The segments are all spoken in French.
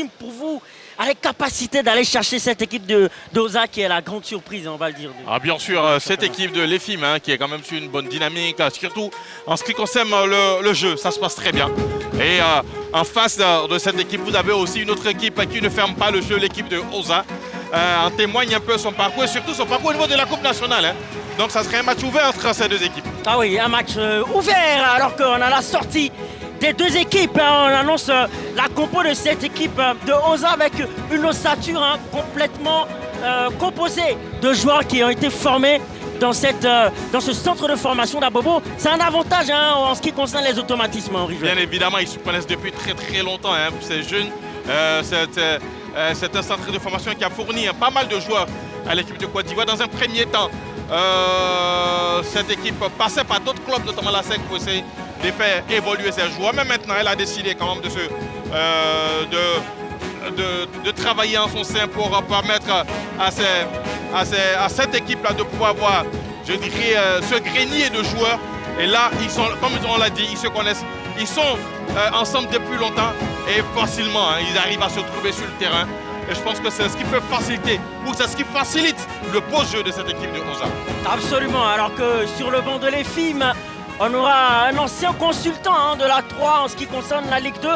l'EFIM, pour vous, a les capacités d'aller chercher cette équipe de Osa qui est la grande surprise, on va le dire. Ah, bien sûr, cette équipe de l'EFIM qui est quand même sur une bonne dynamique, surtout en ce qui concerne le jeu, ça se passe très bien. Et en face de cette équipe, vous avez aussi une autre équipe qui ne ferme pas le jeu, l'équipe de Osa. En témoigne un peu son parcours et surtout son parcours au niveau de la Coupe nationale. Hein. Donc ça serait un match ouvert entre ces deux équipes. Ah oui, un match ouvert alors qu'on a la sortie des deux équipes. Hein. On annonce la compo de cette équipe de Osa avec une ossature complètement composée de joueurs qui ont été formés dans ce centre de formation d'Abobo. C'est un avantage en ce qui concerne les automatismes. Bien évidemment, ils se connaissent depuis très longtemps. Hein. Ces jeunes, c'est un centre de formation qui a fourni pas mal de joueurs à l'équipe de Côte d'Ivoire. Dans un premier temps, cette équipe passait par d'autres clubs, notamment la SEC, pour essayer de faire évoluer ses joueurs. Mais maintenant, elle a décidé quand même de travailler en son sein pour permettre à cette équipe-là de pouvoir avoir, je dirais, ce grenier de joueurs. Et là, ils sont, comme on l'a dit, ils se connaissent. Ils sont ensemble depuis longtemps et facilement, ils arrivent à se trouver sur le terrain. Et je pense que c'est ce qui peut faciliter, ou c'est ce qui facilite le beau jeu de cette équipe de Osa. Absolument, alors que sur le banc de l'EFIM, on aura un ancien consultant de la 3 en ce qui concerne la Ligue 2,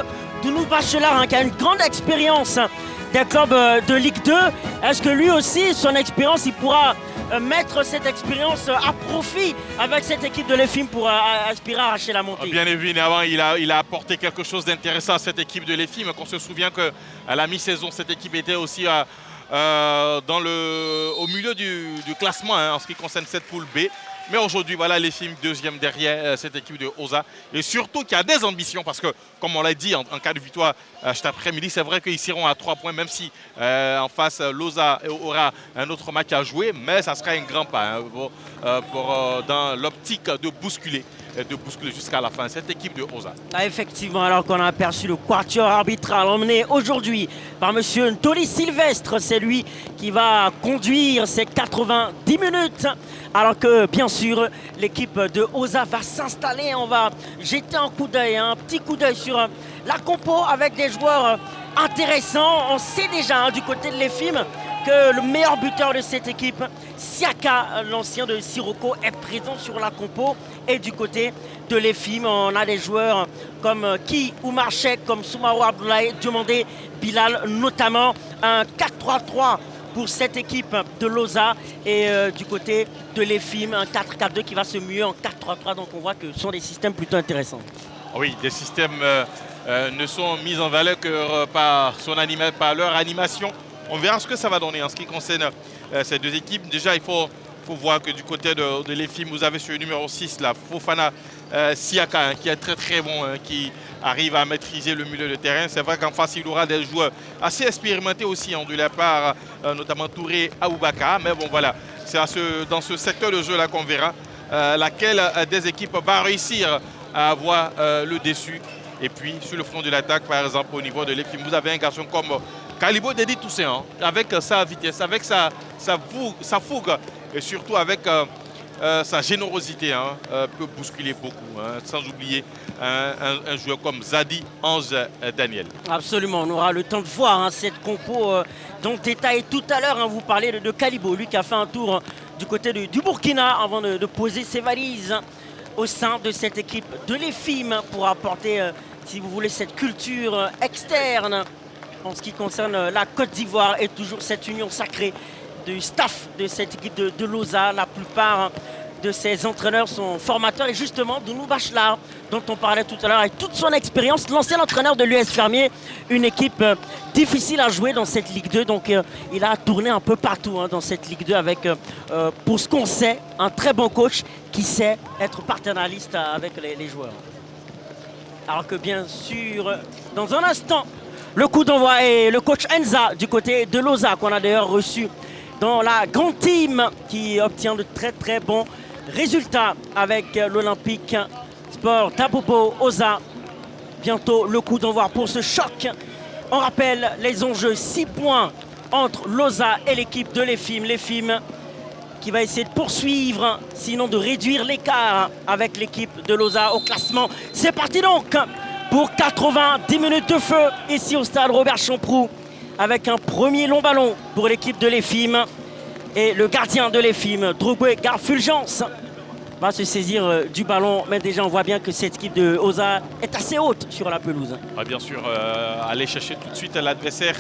Dounou Bachelard, qui a une grande expérience des clubs de Ligue 2. Est-ce que lui aussi, son expérience, il pourra mettre cette expérience à profit avec cette équipe de l'EFIM pour aspirer à arracher la montée? Bien évidemment, il a apporté quelque chose d'intéressant à cette équipe de l'EFIM. On se souvient qu'à la mi-saison, cette équipe était aussi au milieu du classement en ce qui concerne cette poule B. Mais aujourd'hui, voilà, l'EFIM deuxième derrière cette équipe de Osa. Et surtout qui a des ambitions parce que, comme on l'a dit, en cas de victoire cet après-midi, c'est vrai qu'ils seront à 3 points, même si en face, l'Osa aura un autre match à jouer. Mais ça sera un grand pas dans l'optique de bousculer jusqu'à la fin cette équipe de Osa. Ah, effectivement, alors qu'on a aperçu le quatuor arbitral emmené aujourd'hui par M. Ntoli Sylvestre, c'est lui qui va conduire ces 90 minutes. Alors que, bien sûr, l'équipe de Osa va s'installer. On va jeter un petit coup d'œil sur la compo avec des joueurs intéressants. On sait déjà du côté de l'EFIM que le meilleur buteur de cette équipe, Siaka, l'ancien de Sirocco, est présent sur la compo. Et du côté de l'EFIM, on a des joueurs comme Ki Oumar Cheikh, comme Soumaoro Abdoulaye, Diomandé Bilal, notamment un 4-3-3 pour cette équipe de l'Osa et du côté de l'EFIM, un 4-4-2 qui va se muer en 4-3-3. Donc on voit que ce sont des systèmes plutôt intéressants. Oui, des systèmes ne sont mis en valeur que par leur animation. On verra ce que ça va donner en ce qui concerne ces deux équipes. Déjà, il faut voir que du côté de l'EFIM, vous avez sur le numéro 6, là, Fofana Siaka, qui est très bon, qui arrive à maîtriser le milieu de terrain. C'est vrai qu'en face, il y aura des joueurs assez expérimentés aussi, de la part notamment Touré Aboubaka. Mais bon, voilà, c'est dans ce secteur de jeu-là qu'on verra laquelle des équipes va réussir à avoir le dessus. Et puis, sur le front de l'attaque, par exemple, au niveau de l'EFIM, vous avez un garçon comme Kalibo Dedi Toussaint, avec sa vitesse, avec sa fougue, et surtout avec sa générosité, peut bousculer beaucoup, sans oublier un joueur comme Zadi Ange Daniel. Absolument, on aura le temps de voir cette compo dont détaillé tout à l'heure. Vous parlez de Kalibo, lui qui a fait un tour du côté du Burkina avant de poser ses valises au sein de cette équipe de l'EFIM pour apporter, si vous voulez, cette culture externe en ce qui concerne la Côte d'Ivoire et toujours cette union sacrée du staff de cette équipe de l'Osa. La plupart de ses entraîneurs sont formateurs et justement Dounou Bachelard dont on parlait tout à l'heure avec toute son expérience, l'ancien entraîneur de l'US Fermier, une équipe difficile à jouer dans cette Ligue 2, donc il a tourné un peu partout dans cette Ligue 2 avec, pour ce qu'on sait, un très bon coach qui sait être paternaliste avec les joueurs. Alors que bien sûr, dans un instant, le coup d'envoi est le coach Enza du côté de l'Osa qu'on a d'ailleurs reçu dans la grande team qui obtient de très bons résultats avec l'Olympique Sport d'Abobo Osa. Bientôt le coup d'envoi pour ce choc. On rappelle les enjeux, 6 points entre l'Osa et l'équipe de l'EFIM. L'EFIM qui va essayer de poursuivre, sinon de réduire l'écart avec l'équipe de l'Osa au classement. C'est parti donc pour 90 minutes de feu ici au stade Robert Champroux avec un premier long ballon pour l'équipe de l'EFIM. Et le gardien de l'EFIM, Drogwe Garfulgence, va se saisir du ballon. Mais déjà, on voit bien que cette équipe de Osa est assez haute sur la pelouse. Ah, bien sûr, aller chercher tout de suite l'adversaire,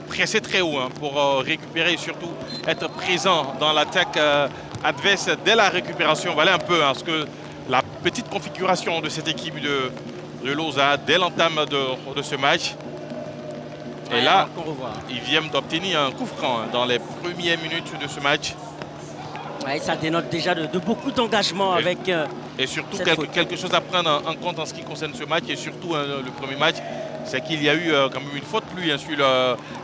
presser très haut pour récupérer et surtout être présent dans l'attaque adverse dès la récupération. Voilà un peu parce que la petite configuration de cette équipe de Losa dès l'entame de ce match. Et là, ils viennent d'obtenir un coup franc dans les premières minutes de ce match. Ouais, ça dénote déjà de beaucoup d'engagement avec et surtout quelque chose à prendre en compte en ce qui concerne ce match et surtout le premier match, c'est qu'il y a eu quand même une faute pluie sur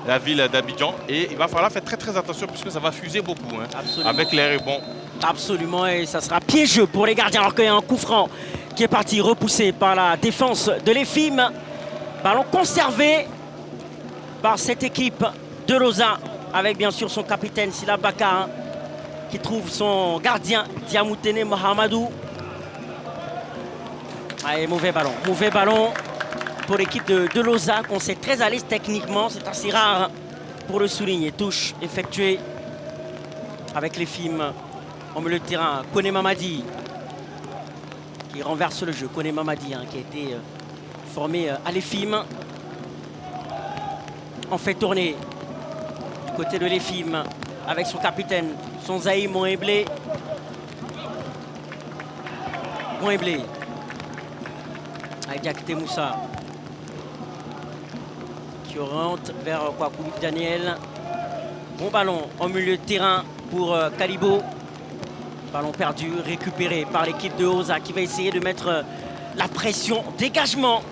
la ville d'Abidjan et il va falloir faire très très attention puisque ça va fuser beaucoup avec les rebonds. Absolument, et ça sera piégeux pour les gardiens alors qu'il y a un coup franc qui est parti repoussé par la défense de l'EFIM. Ballon conservé par cette équipe de Losa avec bien sûr son capitaine Sila Bakar qui trouve son gardien Diamoutene Mohamedou. Allez, mauvais ballon pour l'équipe de Losa qu'on sait très à l'aise techniquement, c'est assez rare pour le souligner. Touche effectuée avec l'EFIM au milieu de terrain. Kone Mamadi qui renverse le jeu. Kone Mamadi qui a été formé à l'EFIM. On fait tourner du côté de l'EFIM avec son capitaine, son Zaï Moeblé. Avec Diakité Moussa qui oriente vers Kwakou Daniel. Bon ballon au milieu de terrain pour Kalibo. Ballon perdu, récupéré par l'équipe de Osa qui va essayer de mettre la pression. Dégagement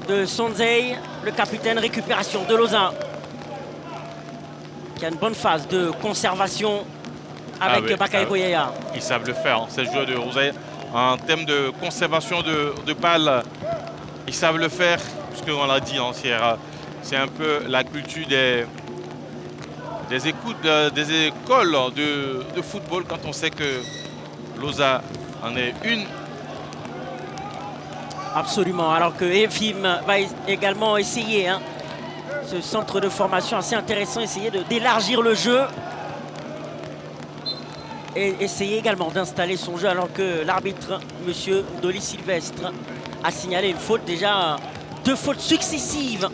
de Sonzei, le capitaine. Récupération de Losa qui a une bonne phase de conservation avec Bakaye Koyaya. Ils savent le faire, ces joueurs de Osa. En termes de conservation de balles, ils savent le faire, puisqu'on l'a dit, c'est un peu la culture des écoles de football quand on sait que Losa en est une. Absolument, alors que EFIM va également essayer, ce centre de formation assez intéressant, essayer d'élargir le jeu. Et essayer également d'installer son jeu alors que l'arbitre, M. Dolly Sylvestre, a signalé une faute. Déjà 2 fautes successives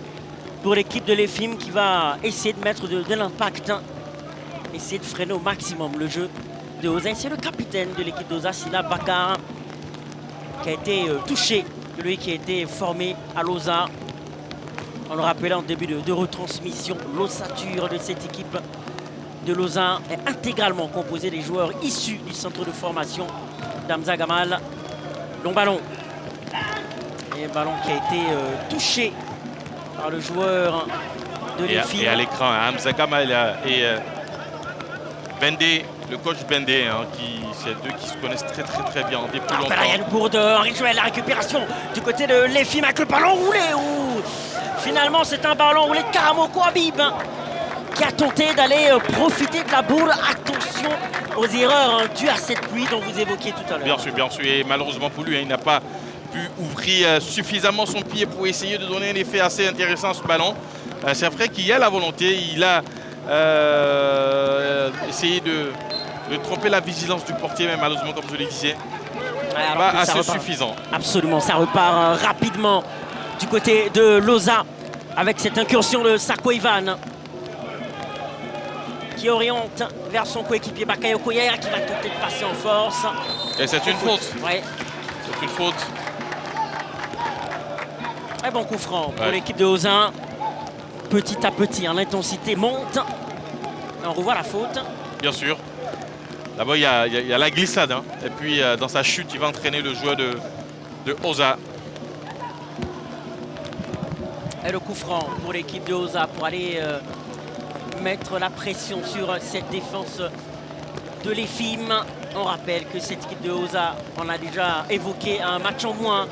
pour l'équipe de l'EFIM qui va essayer de mettre de l'impact, essayer de freiner au maximum le jeu de Osa. C'est le capitaine de l'équipe d'Osa, Sila Bakar, qui a été touché, lui qui a été formé à l'Osa. On le rappelait en début de retransmission, l'ossature de cette équipe de Lausanne est intégralement composé des joueurs issus du centre de formation d'Hamza Gamal. Long ballon. Et un ballon qui a été touché par le joueur de l'EFIM. Et à l'écran, Hamza Gamal et Bendé, le coach Bendé, c'est deux qui se connaissent très bien depuis longtemps. Il y a une bourde, Henri Joël, la récupération du côté de l'EFIM avec le ballon roulé. Finalement, c'est un ballon roulé de Karamoko Habib qui a tenté d'aller profiter de la boule. Attention aux erreurs dues à cette pluie dont vous évoquiez tout à l'heure. Bien sûr. Et malheureusement pour lui, il n'a pas pu ouvrir suffisamment son pied pour essayer de donner un effet assez intéressant à ce ballon. C'est vrai qu'il y a la volonté. Il a essayé de tromper la vigilance du portier, mais malheureusement, comme je le disais, pas assez suffisant. Absolument, ça repart rapidement du côté de Losa avec cette incursion de Sako Ivan qui oriente vers son coéquipier Bakaye Koyaya qui va tenter de passer en force. Et c'est une faute. Ouais. C'est une faute. Très bon coup franc pour l'équipe de Osa. Petit à petit, l'intensité monte. On revoit la faute. Bien sûr. D'abord, il y a la glissade. Et puis, dans sa chute, il va entraîner le joueur de Osa. Et le coup franc pour l'équipe de Osa pour aller mettre la pression sur cette défense de l'EFIM. On rappelle que cette équipe de Osa, on a déjà évoqué un match en moins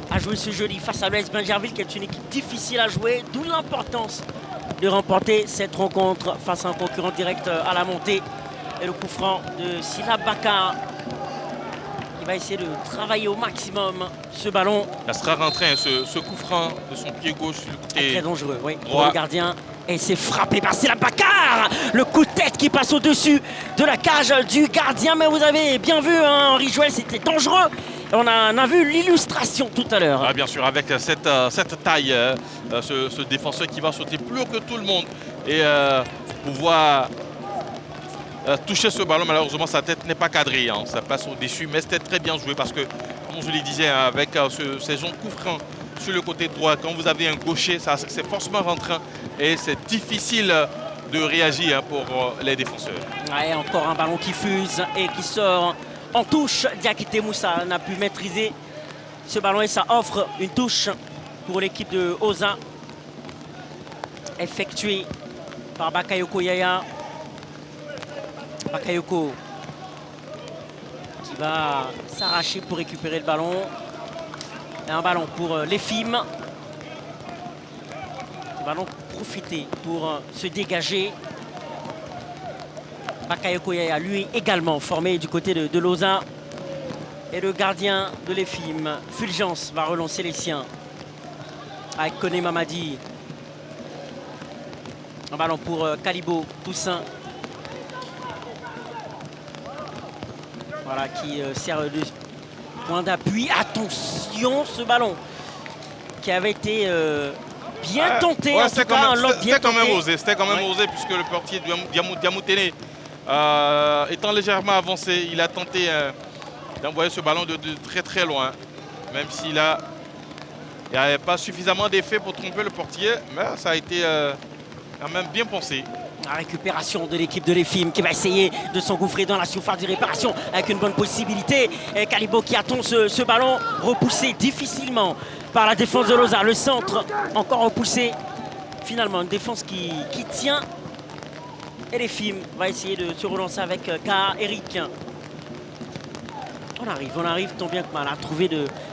à jouer ce jeudi face à l'US Bingerville, qui est une équipe difficile à jouer, d'où l'importance de remporter cette rencontre face à un concurrent direct à la montée. Et le coup franc de Sila Bakar qui va essayer de travailler au maximum ce ballon. Ça sera rentré, hein, ce coup franc de son pied gauche sur le côté très dangereux, oui, droit. pour le gardien. Et c'est frappé par Selam Bakar. Le coup de tête qui passe au-dessus de la cage du gardien. Mais vous avez bien vu, hein, Henri Joël, c'était dangereux. On a vu l'illustration tout à l'heure. Ah, bien sûr, avec cette taille, ce défenseur qui va sauter plus haut que tout le monde et pouvoir toucher ce ballon. Malheureusement, sa tête n'est pas cadrée, hein. Ça passe au-dessus, mais c'était très bien joué parce que, comme je le disais, hein, avec ces gens coups francs sur le côté droit, quand vous avez un gaucher, c'est forcément rentrant et c'est difficile de réagir, hein, pour les défenseurs. Ouais, encore un ballon qui fuse et qui sort en touche. Diakité Moussa n'a pu maîtriser ce ballon et ça offre une touche pour l'équipe de Oza, effectuée par Bakayoko Yaya. Bakayoko qui va s'arracher pour récupérer le ballon. Et un ballon pour l'EFIM. Le ballon profiter pour se dégager. Bakayoko Yaya, lui également formé du côté de Lausanne. Et le gardien de l'EFIM, Fulgence, va relancer les siens. Avec Koné Mamadi. Un ballon pour Kalibo Toussaint. Voilà, qui sert de point d'appui. Attention, ce ballon qui avait été bien tenté. Ouais, en tout cas, c'était quand même osé. C'était quand même osé puisque le portier Diamoutene, étant légèrement avancé, il a tenté d'envoyer ce ballon de très très loin. Même s'il n'y avait pas suffisamment d'effet pour tromper le portier, mais ça a été quand même bien pensé. La récupération de l'équipe de l'EFIM qui va essayer de s'engouffrer dans la surface de réparation avec une bonne possibilité. Et Kalibo qui attend ce ballon repoussé difficilement par la défense de Lausanne. Le centre encore repoussé. Finalement, une défense qui tient. Et l'EFIM va essayer de se relancer avec K. Eric. On arrive tant bien que mal à trouver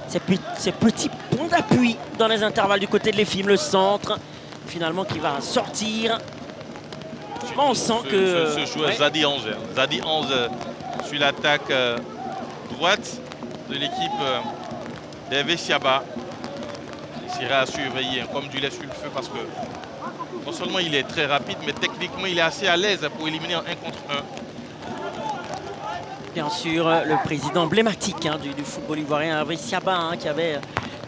ces petits points d'appui dans les intervalles du côté de l'EFIM. Le centre, finalement, qui va sortir. On sent que ce joueur, ouais. Zadi Ange sur l'attaque droite de l'équipe d'Hervé Siaba. Il sera à surveiller, hein, comme du lait sur le feu, parce que non seulement il est très rapide, mais techniquement il est assez à l'aise pour éliminer en 1 contre 1. Bien sûr, le président emblématique, hein, du football ivoirien, Hervé Siaba, hein, qui avait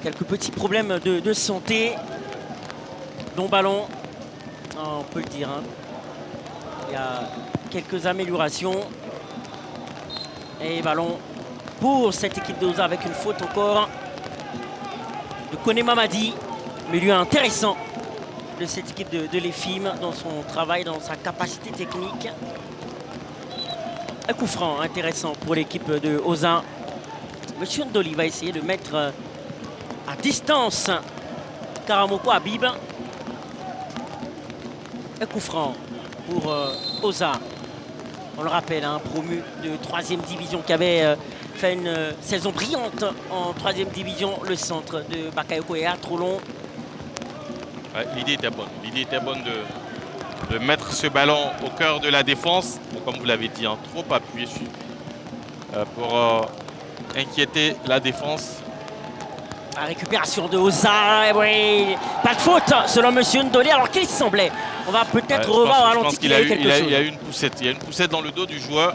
quelques petits problèmes de santé. Long ballon, on peut le dire. Hein. Il y a quelques améliorations. Et ballon pour cette équipe d'Oza avec une faute encore de Koné Mamadi. Milieu intéressant de cette équipe de l'EFIM dans son travail, dans sa capacité technique. Un coup franc intéressant pour l'équipe de Oza. Monsieur Ndoli va essayer de mettre à distance Karamoko Habib. Un coup franc pour Oza. On le rappelle, un promu de 3e division qui avait fait une saison brillante en 3e division. Le centre de Bakayoko Yaya, trop long. Ouais, l'idée était bonne. L'idée était bonne de mettre ce ballon au cœur de la défense. Bon, comme vous l'avez dit, hein, trop appuyé pour inquiéter la défense. La récupération de Oza, oui, pas de faute selon Monsieur Ndoli, alors qu'il semblait. On va peut-être revoir au ralenti. Je pense qu'il a eu une poussette. Il y a une poussette dans le dos du joueur.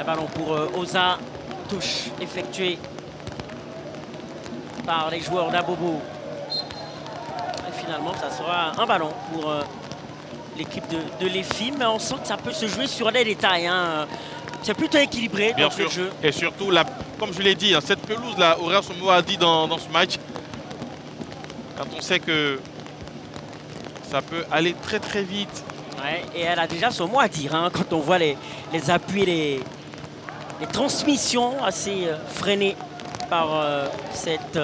Un ballon pour Oza, touche effectuée par les joueurs d'Abobo. Et finalement, ça sera un ballon pour l'équipe de l'EFIM. Mais on sent que ça peut se jouer sur des détails. Hein. C'est plutôt équilibré dans ce jeu. Et surtout, comme je l'ai dit, hein, cette pelouse-là, Horaire son mot a dit dans ce match, quand on sait que ça peut aller très très vite. Ouais, et elle a déjà son mot à dire, hein, quand on voit les appuis, les transmissions assez freinées par cette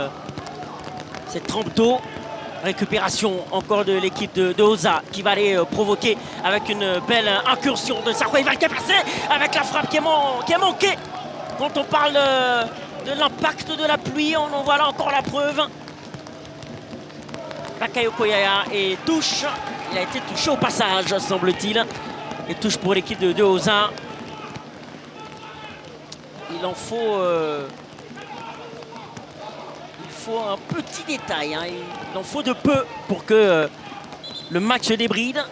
trempe d'eau. Récupération encore de l'équipe de Oza qui va aller provoquer avec une belle incursion de Sakwa. Il va le passer avec la frappe qui est manquée. Quand on parle de l'impact de la pluie, on en voit là encore la preuve. Bakayoko Yaya et touche. Il a été touché au passage, semble-t-il. Et touche pour l'équipe de Oza. il en faut, un petit détail. Hein. Il en faut de peu pour que le match se débride.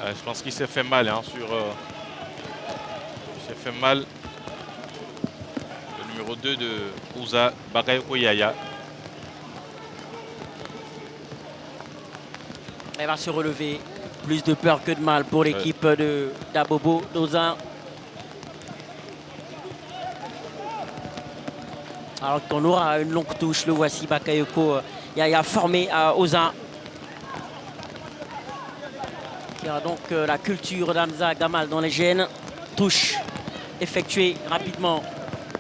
Je pense qu'il s'est fait mal. Hein, il s'est fait mal. Le numéro 2 de Ouza, Bakayoko Yaya. Elle va se relever. Plus de peur que de mal pour l'équipe d'Abobo d'Oza. Alors qu'on aura une longue touche, le voici Bakayoko Yaya formé à Oza. Qui a donc la culture d'Hamza Gamal dans les gènes. Touche effectuée rapidement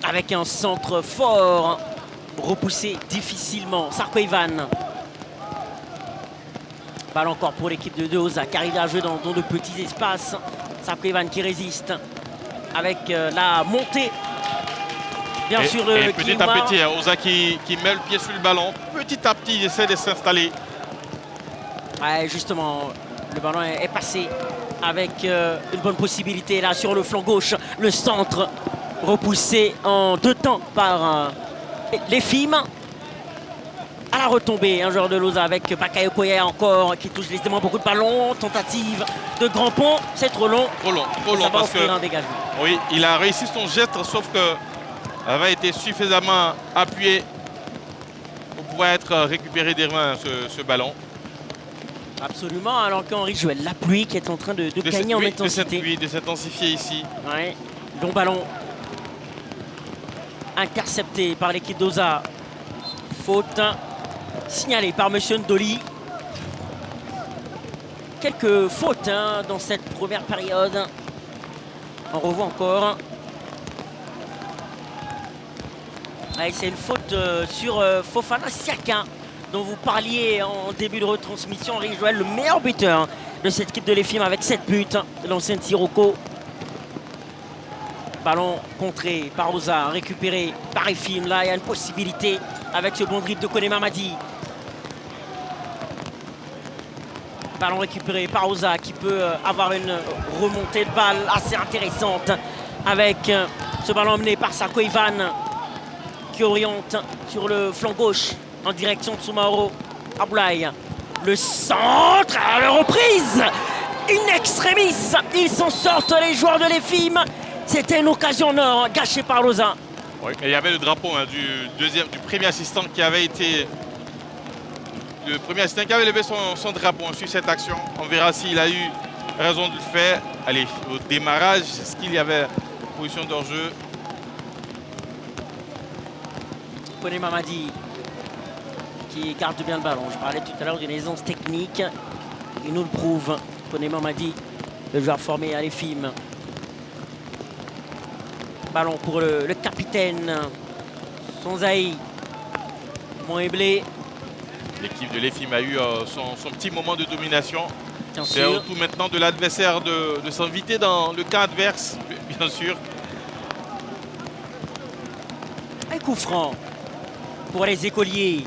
avec un centre fort. Repoussé difficilement. Sarko Ivan. Balle encore pour l'équipe de Oza qui arrive à jouer dans de petits espaces. Sarko Ivan qui résiste avec la montée. Bien sûr, et petit à petit, Oza qui met le pied sur le ballon. Petit à petit, il essaie de s'installer. Ouais, justement, le ballon est passé avec une bonne possibilité là sur le flanc gauche. Le centre repoussé en 2 temps par les FIM. À la retombée, un joueur de Loza avec Bakayoko Yaya encore qui touche justement beaucoup de ballons. Tentative de grand pont, c'est trop long. Trop long parce que un dégagement. Oui, il a réussi son geste, sauf que avait été suffisamment appuyé pour pouvoir être récupéré des mains ce ballon. Absolument, alors qu'Henri Joël, la pluie qui est en train de gagner en intensité. De s'intensifier ici. Ouais, long ballon intercepté par l'équipe d'Oza. Faute signalée par Monsieur Ndoli. Quelques fautes hein, dans cette première période. On revoit encore. Ouais, c'est une faute sur Fofana Siaka dont vous parliez en début de retransmission. Henri Joël, le meilleur buteur de cette équipe de l'EFIM avec 7 buts. L'ancien Sirocco. Ballon contré par Oza, récupéré par EFIM. Là, il y a une possibilité avec ce bon dribble de Koné Mamadi. Ballon récupéré par Oza qui peut avoir une remontée de balle assez intéressante avec ce ballon emmené par Sarko Ivan qui oriente sur le flanc gauche en direction de Soumaoro Aboulaye. Le centre, la reprise in extremis. Ils s'en sortent les joueurs de l'EFIM. C'était une occasion en or gâchée par Loza. Oui, et il y avait le drapeau hein, du premier assistant qui avait été... Le premier assistant qui avait levé son drapeau sur cette action. On verra s'il a eu raison de le faire. Allez, au démarrage, est-ce qu'il y avait position d'hors-jeu? Koné Mamadi qui garde bien le ballon. Je parlais tout à l'heure d'une aisance technique. Il nous le prouve. Koné Mamadi, le joueur formé à l'EFIM. Ballon pour le capitaine Sonzaï Moeblé. L'équipe de l'EFIM a eu son petit moment de domination. C'est au tout maintenant de l'adversaire de s'inviter dans le camp adverse, bien sûr. Un coup franc pour les écoliers.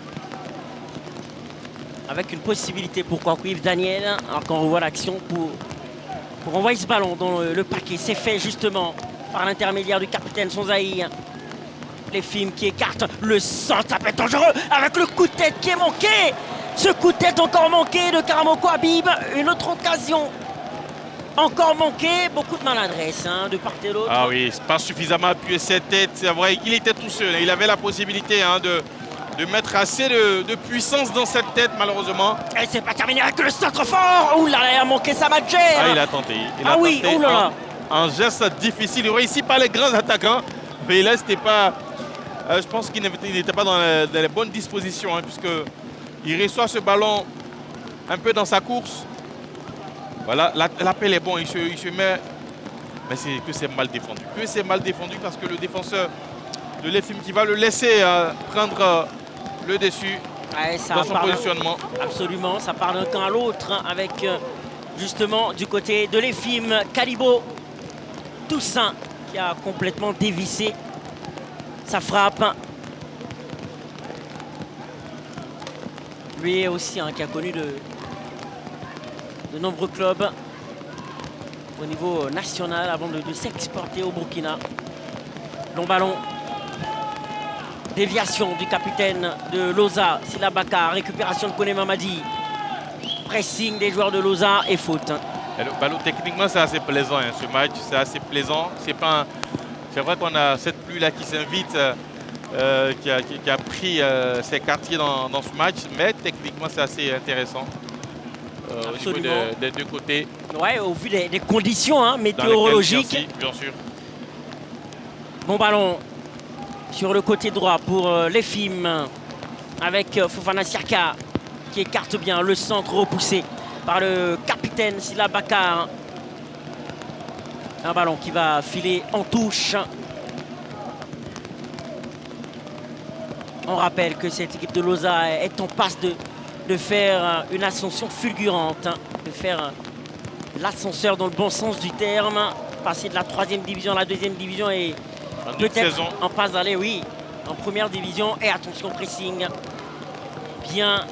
Avec une possibilité pour Yves Daniel. Alors qu'on revoit l'action pour envoyer ce ballon dans le paquet. C'est fait justement par l'intermédiaire du capitaine Sonzaï. l'EFIM qui écarte le centre, ça peut être dangereux avec le coup de tête qui est manqué. Ce coup de tête encore manqué de Karamoko Habib. Une autre occasion encore manquée. Beaucoup de maladresse de part et d'autre. Ah oui, pas suffisamment appuyé cette tête. C'est vrai qu'il était tout seul. Il avait la possibilité de mettre assez de puissance dans cette tête, malheureusement. Et c'est pas terminé avec le centre fort. Ouh là là, il a manqué sa matchère. Ah, il a tenté. Oui, ouh là là. Un geste difficile. Il réussit par les grands attaquants. Mais là, c'était pas... je pense qu'il n'était pas dans les bonnes dispositions, puisqu'il reçoit ce ballon un peu dans sa course. Voilà, l'appel est bon, il se met... Mais c'est que c'est mal défendu. Que c'est mal défendu parce que le défenseur de l'EFIM qui va le laisser prendre le dessus dans son positionnement. Absolument, ça part d'un camp à l'autre avec justement du côté de l'EFIM, Kalibo Toussaint qui a complètement dévissé sa frappe. Lui aussi qui a connu de nombreux clubs au niveau national avant de s'exporter au Burkina. Long ballon déviation du capitaine de Loza, Sila Bakar, récupération de Kone Mamadi. Pressing des joueurs de Loza et faute. Et le ballon, techniquement, c'est assez plaisant, hein, ce match. C'est assez plaisant. C'est vrai qu'on a cette pluie-là qui s'invite, qui a pris ses quartiers dans ce match. Mais techniquement, c'est assez intéressant au niveau des deux côtés. Ouais, au vu des conditions hein, météorologiques. Aussi, bien sûr. Bon ballon sur le côté droit pour les films avec Fofana Siaka qui écarte bien le centre repoussé par le capitaine Sila Bakar. Un ballon qui va filer en touche. On rappelle que cette équipe de Loza est en passe de faire une ascension fulgurante, hein, de faire l'ascenseur dans le bon sens du terme, passer de la 3e division à la 2e division et peut-être en passe d'aller, oui, en première division. Et attention, pressing bien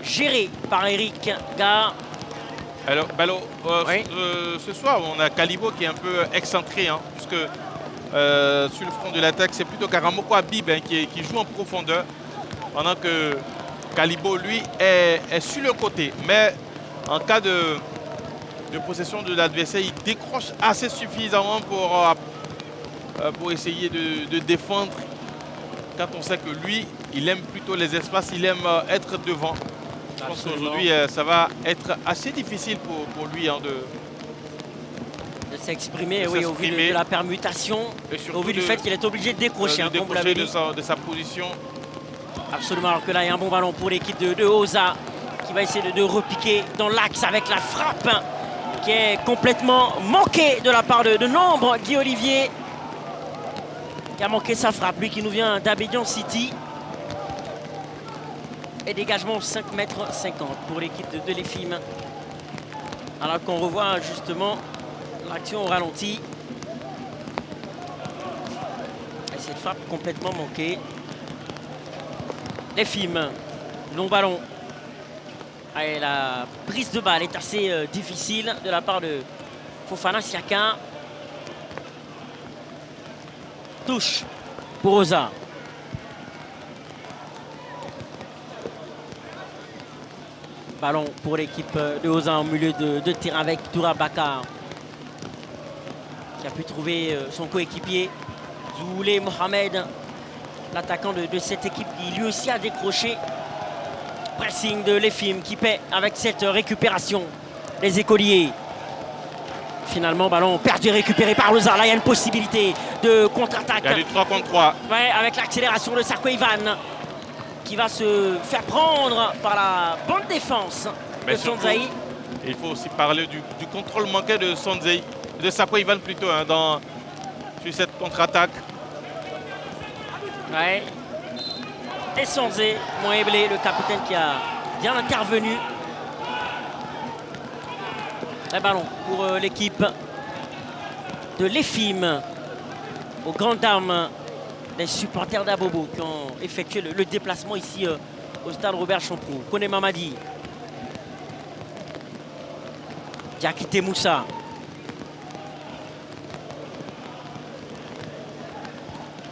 géré par Eric Gare. Alors, Balo, oui. Ce soir, on a Kalibo qui est un peu excentré, hein, puisque sur le front de l'attaque, c'est plutôt Karamoko Habib hein, qui joue en profondeur, pendant que Kalibo, lui, est sur le côté. Mais en cas de possession de l'adversaire, il décroche assez suffisamment pour essayer de défendre. Quand on sait que lui, il aime plutôt les espaces, il aime être devant. Je pense qu'aujourd'hui, ça va être assez difficile pour lui hein, de s'exprimer, oui, au vu de la permutation, au vu du fait qu'il est obligé de décrocher. De sa position. Absolument, alors que là, il y a un bon ballon pour l'équipe de Oza qui va essayer de repiquer dans l'axe avec la frappe hein, qui est complètement manquée de la part de Nombre. Guy Olivier qui a manqué sa frappe, lui qui nous vient d'Abidjan City. Et dégagement 5,50 m pour l'équipe de l'EFIM. Alors qu'on revoit justement l'action au ralenti. Et cette frappe complètement manquée. l'EFIM, long ballon. Allez, la prise de balle est assez difficile de la part de Fofana Siaka. Touche pour Oza. Ballon pour l'équipe de Oza en milieu de terrain avec Toura Bakar qui a pu trouver son coéquipier Zoulé Mohamed, l'attaquant de cette équipe qui lui aussi a décroché. Pressing de l'EFIM qui paie avec cette récupération. Les écoliers. Finalement, ballon perdu, récupéré par Oza. Là, il y a une possibilité de contre-attaque. Il y a du 3 contre 3. Ouais, avec l'accélération de Sarko Ivan, qui va se faire prendre par la bonne défense de Sonzai. Il faut aussi parler du contrôle manqué de Sonzai, de Sarko Ivan plutôt, hein, sur cette contre-attaque. Ouais. Et Sonzai, Moeblé, le capitaine qui a bien intervenu. Un ballon pour l'équipe de l'EFIM, aux grandes dames des supporters d'Abobo qui ont effectué le déplacement ici au stade Robert Champrou. Kone Mamadi. Diakité Moussa.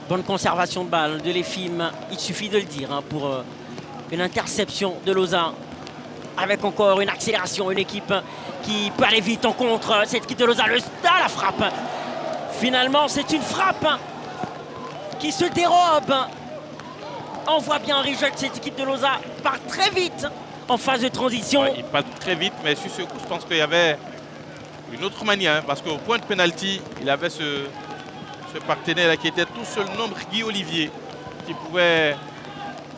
Bonne conservation de balle de l'EFIM. Il suffit de le dire hein, pour une interception de Lausanne. Avec encore une accélération, une équipe qui peut aller vite en contre. Cette équipe de Lausanne, la frappe. Finalement, c'est une frappe qui se dérobe. On voit bien Henri Jacques, cette équipe de Lausanne part très vite en phase de transition. Ouais, il part très vite, mais sur ce coup, je pense qu'il y avait une autre manière. Hein, parce qu'au point de pénalty, il avait ce partenaire là, qui était tout seul, Nombre Guy Olivier, qui pouvait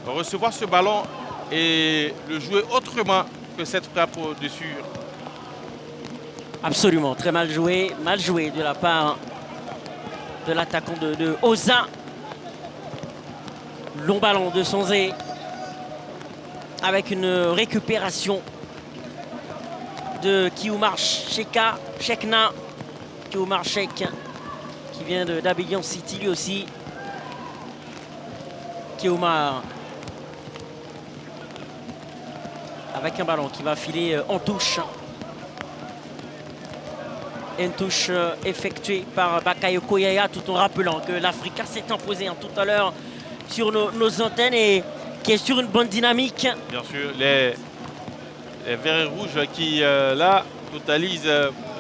recevoir ce ballon et le jouer autrement que cette frappe au-dessus. Absolument, très mal joué de la part de l'attaquant de Oza. Long ballon de Sonzé avec une récupération de Kioumar Chekna. Kioumar Chek qui vient d'Abidjan City lui aussi. Kioumar avec un ballon qui va filer en touche. Une touche effectuée par Bakayoko Yaya tout en rappelant que l'Africa s'est imposé tout à l'heure sur nos antennes et qui est sur une bonne dynamique. Bien sûr, les verts et rouges qui là totalisent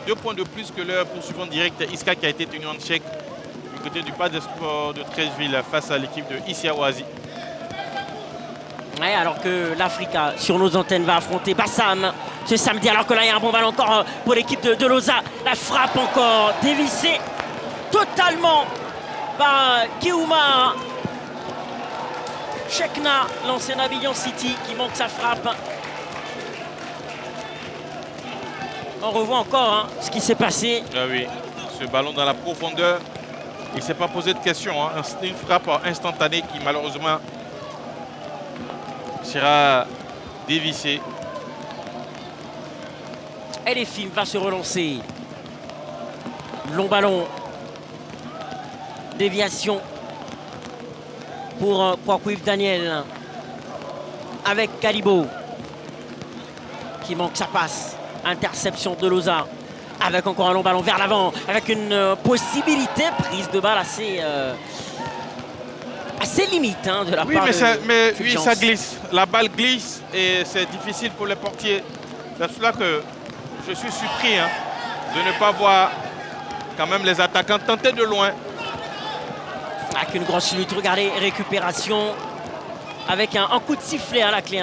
2 points de plus que leur poursuivant direct Iska qui a été tenu en échec du côté du Pas d'Espoir de Treichville face à l'équipe de Issiawazi. Ouais, alors que l'Africa sur nos antennes va affronter Bassam ce samedi, alors que là il y a un bon ballon encore pour l'équipe de Loza. La frappe encore dévissée totalement par Kiouma Chekna, l'ancien Abidjan City, qui manque sa frappe. On revoit encore ce qui s'est passé. Ah oui, ce ballon dans la profondeur, il ne s'est pas posé de questions. Une frappe instantanée qui malheureusement sera dévissée. Et les films va se relancer. Long ballon. Déviation pour Kwakwif Daniel. Avec Kalibo. Qui manque sa passe. Interception de Loza. Avec encore un long ballon vers l'avant. Avec une possibilité prise de balle assez limite de la part mais oui, ça glisse. La balle glisse et c'est difficile pour les portiers. C'est cela que je suis surpris de ne pas voir quand même les attaquants tenter de loin. Avec une grosse lutte, regardez, récupération. Avec un coup de sifflet à la clé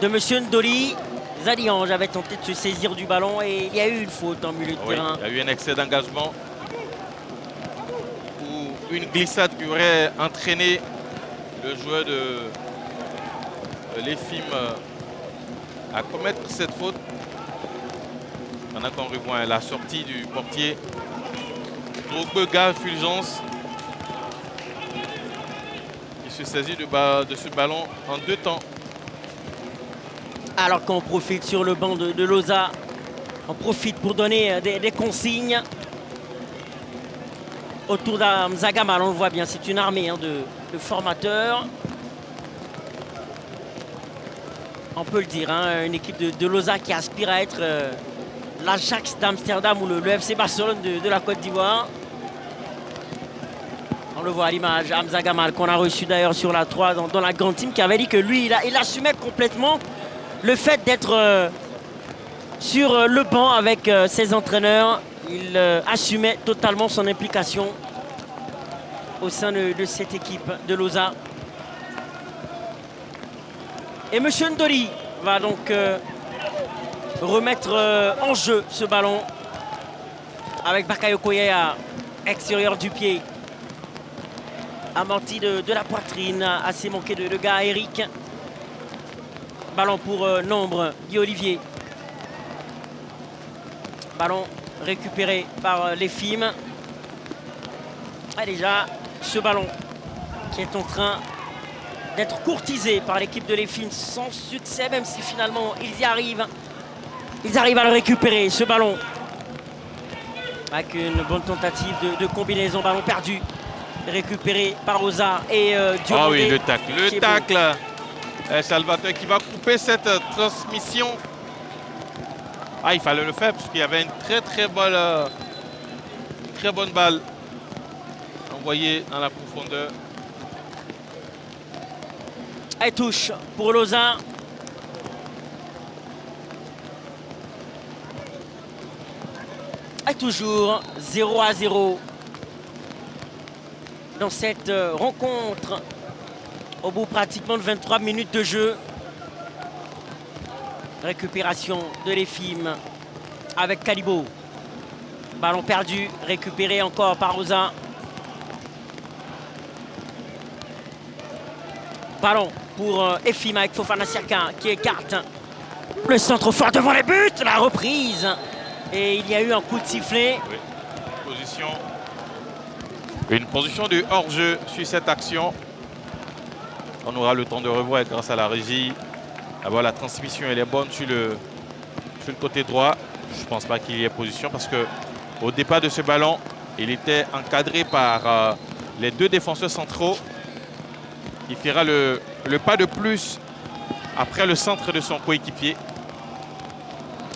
de M. Ndoli. Zadiange avait tenté de se saisir du ballon et il y a eu une faute en milieu de terrain. Il y a eu un excès d'engagement ou une glissade qui aurait entraîné le joueur de l'EFIM à commettre cette faute. Pendant qu'on revoit la sortie du portier. Drogba Fulgence qui se saisit de ce ballon en 2 temps. Alors qu'on profite sur le banc de Loza, on profite pour donner des consignes autour d'Amzagamal. On le voit bien, c'est une armée de formateurs. On peut le dire, une équipe de Loza qui aspire à être l'Ajax d'Amsterdam ou le FC Barcelone de la Côte d'Ivoire. On le voit à l'image, Hamza Gamal, qu'on a reçu d'ailleurs sur la 3 dans la grande team, qui avait dit que lui, il assumait complètement le fait d'être sur le banc avec ses entraîneurs. Il assumait totalement son implication au sein de cette équipe de Loza. Et M. Ndoli va donc remettre en jeu ce ballon avec Bakayoko Yaya, extérieur du pied. Amorti de la poitrine, assez manqué de gars Eric. Ballon pour Nombre, Guy Olivier. Ballon récupéré par les films. Et déjà, ce ballon qui est en train d'être courtisé par l'équipe de l'EFIM sans succès, même si finalement ils y arrivent. Ils arrivent à le récupérer, ce ballon. Avec une bonne tentative de combinaison, ballon perdu. Récupéré par Oza et Diomandé. Ah oui, le tacle. Le tacle. Salvatore qui va couper cette transmission. Ah, il fallait le faire parce qu'il y avait une très bonne balle envoyée dans la profondeur. Elle touche pour Loza. Et toujours 0-0 dans cette rencontre au bout pratiquement de 23 minutes de jeu. Récupération de l'EFIM avec Kalibo. Ballon perdu, récupéré encore par Rosa. Ballon pour EFIM avec Fofana Serka qui écarte le centre fort devant les buts. La reprise. Et il y a eu un coup de sifflet. Oui. Une position de hors-jeu sur cette action. On aura le temps de revoir grâce à la régie. Alors, la transmission elle est bonne sur le côté droit. Je ne pense pas qu'il y ait position parce qu'au départ de ce ballon, il était encadré par les 2 défenseurs centraux. Il fera le pas de plus après le centre de son coéquipier.